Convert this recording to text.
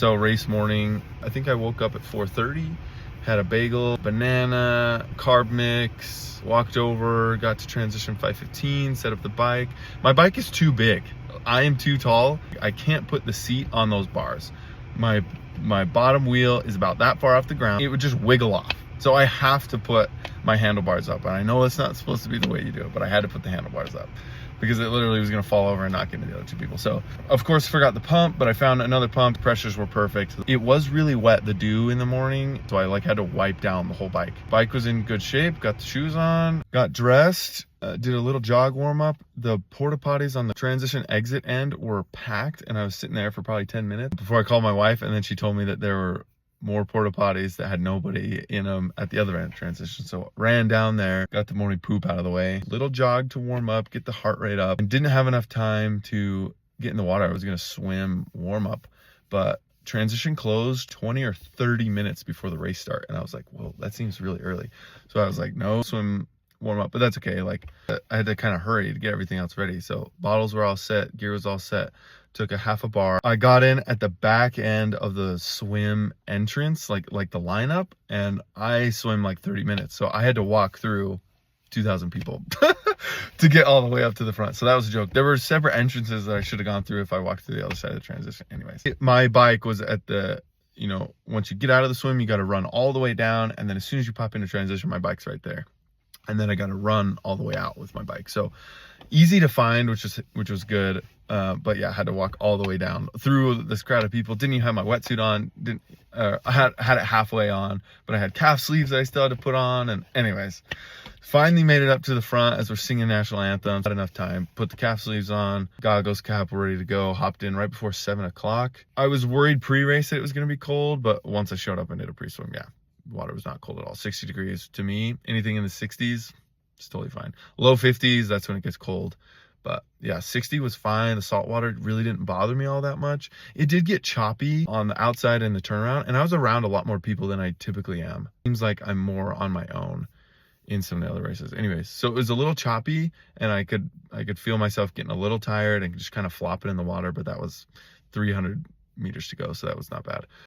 So race morning, I think I woke up at 4:30, had a bagel, banana, carb mix, walked over, got to transition 5:15, set up the bike. My bike is too big. I am too tall. I can't put the seat on those bars. My bottom wheel is about that far off the ground. It would just wiggle off. So I have to put my handlebars up. And I know it's not supposed to be the way you do it, but I had to put the handlebars up because it literally was gonna fall over and knock into the other two people. So of course forgot the pump, but I found another pump. Pressures were perfect. It was really wet, the dew in the morning, so I had to wipe down the whole bike. Bike was in good shape, got the shoes on, got dressed, did a little jog warm up. The porta potties on the transition exit end were packed, and I was sitting there for probably 10 minutes before I called my wife, and then she told me that there were more porta potties that had nobody in them at the other end of transition. So ran down there, got the morning poop out of the way, little jog to warm up, get the heart rate up, and didn't have enough time to get in the water. I was gonna swim warm up, but transition closed 20 or 30 minutes before the race start. And I was like, whoa, that seems really early. So I was like, no swim warm up, but that's okay. Like I had to kind of hurry to get everything else ready. So bottles were all set, gear was all set. Took a half a bar. I got in at the back end of the swim entrance, like the lineup, and I swim like 30 minutes. So I had to walk through 2,000 people to get all the way up to the front. So that was a joke. There were separate entrances that I should have gone through if I walked through the other side of the transition. Anyways, my bike was at the, once you get out of the swim, you got to run all the way down. And then as soon as you pop into transition, my bike's right there. And then I got to run all the way out with my bike. So easy to find, which was good. But yeah, I had to walk all the way down through this crowd of people. Didn't even have my wetsuit on. I had it halfway on, but I had calf sleeves that I still had to put on. And anyways, finally made it up to the front as we're singing national anthem. Had enough time, put the calf sleeves on, goggles, cap, were ready to go. Hopped in right before 7 o'clock. I was worried pre-race that it was going to be cold, but once I showed up and did a pre-swim, yeah, water was not cold at all. 60 degrees to me. Anything in the 60s, it's totally fine. Low 50s, that's when it gets cold. But yeah, 60 was fine. The salt water really didn't bother me all that much. It did get choppy on the outside and the turnaround, and I was around a lot more people than I typically am. Seems like I'm more on my own in some of the other races. Anyways, so it was a little choppy, and I could feel myself getting a little tired and just kind of flopping in the water, but that was 300 meters to go, so that was not bad.